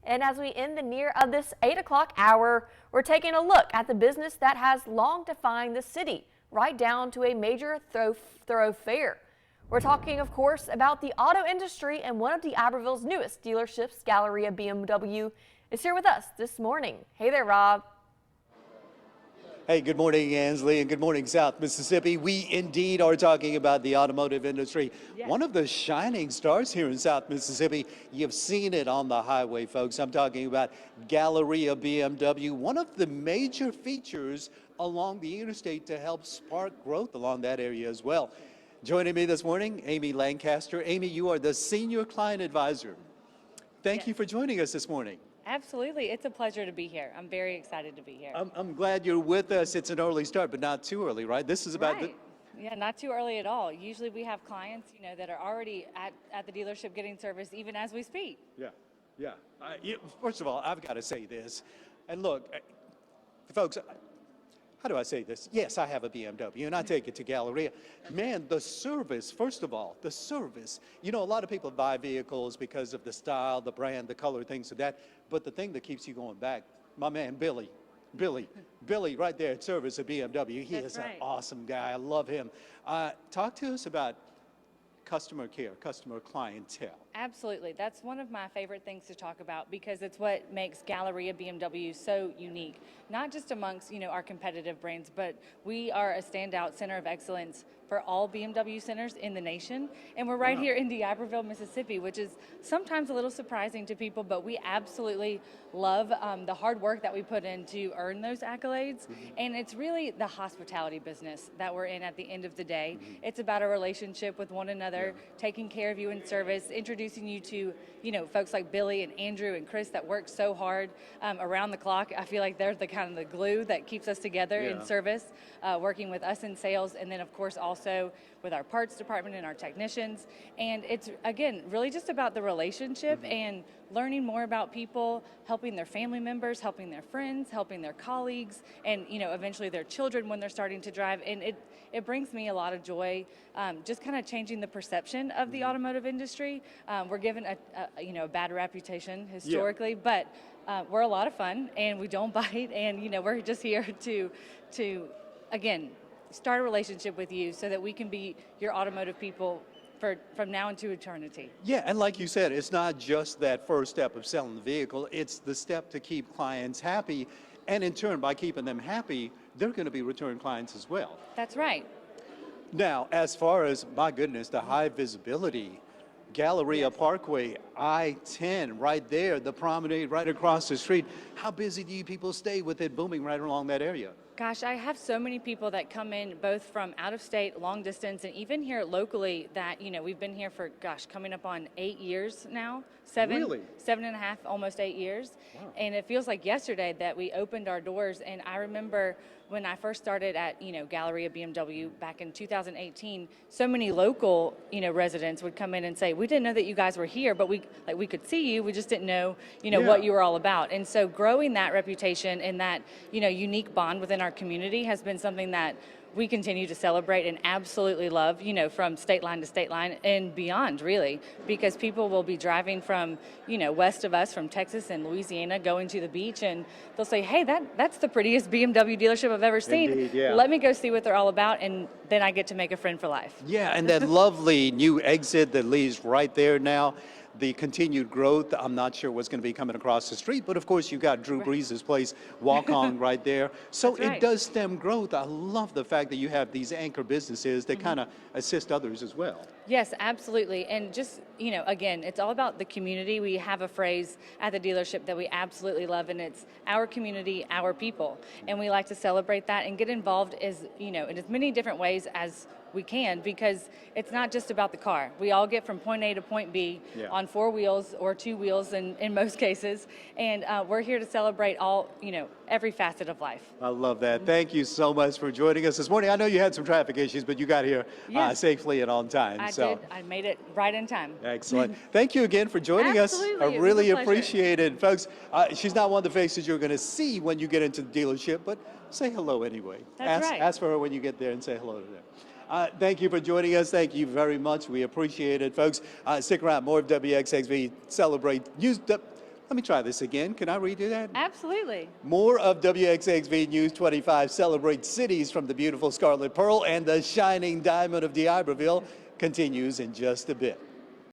And as we end the near of this 8 o'clock hour, we're taking a look at the business that has long defined the city, right down to a major thoroughfare. We're talking, of course, about the auto industry, and one of DeIberville's newest dealerships, Galleria BMW, is here with us this morning. Hey there, Rob. Hey, good morning, Ansley, and good morning, South Mississippi. We indeed are talking about the automotive industry. Yes. One of the shining stars here in South Mississippi. You've seen it on the highway, folks. I'm talking about Galleria BMW, one of the major features along the interstate to help spark growth along that area as well. Joining me this morning, Amy Lancaster. Amy, you are the Senior Client Advisor. Thank you for joining us this morning. Absolutely. It's a pleasure to be here. I'm very excited to be here. I'm glad you're with us. It's an early start, but not too early, right? This is about Right. Yeah, not too early at all. Usually we have clients, that are already at the dealership getting service even as we speak. Yeah. First of all, I've got to say this. And look, folks, how do I say this? Yes, I have a BMW, and I take it to Galleria. Man, the service, first of all, the service. A lot of people buy vehicles because of the style, the brand, the color, things of that. But the thing that keeps you going back, my man, Billy right there at service at BMW. He That's is right. an awesome guy. I love him. Talk to us about customer care, customer clientele. Absolutely. That's one of my favorite things to talk about because it's what makes Galleria BMW so unique. Not just amongst, our competitive brands, but we are a standout center of excellence for all BMW centers in the nation. And we're right here in DeIberville, Mississippi, which is sometimes a little surprising to people, but we absolutely love the hard work that we put in to earn those accolades. And it's really the hospitality business that we're in at the end of the day. It's about a relationship with one another, taking care of you in service, introducing you to, folks like Billy and Andrew and Chris that work so hard around the clock. I feel like they're the kind of the glue that keeps us together in service, working with us in sales, and then of course also with our parts department and our technicians. And it's, again, really just about the relationship and learning more about people, helping their family members, helping their friends, helping their colleagues, and eventually their children when they're starting to drive. And it brings me a lot of joy, just kind of changing the perception of the automotive industry. We're given a bad reputation historically, but we're a lot of fun and we don't bite, and we're just here to again start a relationship with you so that we can be your automotive people from now into eternity. Yeah, and like you said, it's not just that first step of selling the vehicle, it's the step to keep clients happy, and in turn, by keeping them happy, they're going to be return clients as well. That's right. Now, as far as, my goodness, the high visibility, Galleria Parkway, I-10, right there, the promenade right across the street. How busy do you people stay with it booming right along that area? Gosh, I have so many people that come in both from out of state, long distance, and even here locally that, we've been here for, coming up on 8 years now. Really? 7.5, almost 8 years. Wow. And it feels like yesterday that we opened our doors. And I remember when I first started at, Galleria BMW back in 2018, so many local, residents would come in and say, we didn't know that you guys were here, but we could see you. We just didn't know, what you were all about. And so growing that reputation and that, unique bond within our community has been something that we continue to celebrate and absolutely love, from state line to state line and beyond, really, because people will be driving from, west of us, from Texas and Louisiana, going to the beach, and they'll say, hey, that's the prettiest BMW dealership I've ever seen. Indeed, yeah. Let me go see what they're all about, and then I get to make a friend for life. Yeah, and that lovely new exit that leads right there now. The continued growth, I'm not sure what's going to be coming across the street, but of course you've got Drew Brees' place, walk on right there. So That's right. It does stem growth. I love the fact that you have these anchor businesses that kind of assist others as well. Yes, absolutely. And just, again, it's all about the community. We have a phrase at the dealership that we absolutely love, and it's our community, our people. And we like to celebrate that and get involved in as many different ways as we can, because it's not just about the car. We all get from point A to point B on 4 wheels or 2 wheels in most cases. And we're here to celebrate all, every facet of life. I love that. Thank you so much for joining us this morning. I know you had some traffic issues, but you got here safely and on time. I did. I made it right in time. Excellent. Thank you again for joining Absolutely. us. It I was really a pleasure. appreciate it. Folks, she's not one of the faces you're going to see when you get into the dealership, but say hello anyway. That's right. Ask for her when you get there and say hello to them. Thank you for joining us. Thank you very much. We appreciate it, folks. Stick around. More of WXXV Celebrate. Let me try this again. Can I redo that? Absolutely. More of WXXV News 25 celebrates cities from the beautiful Scarlet Pearl and the shining diamond of D'Iberville continues in just a bit.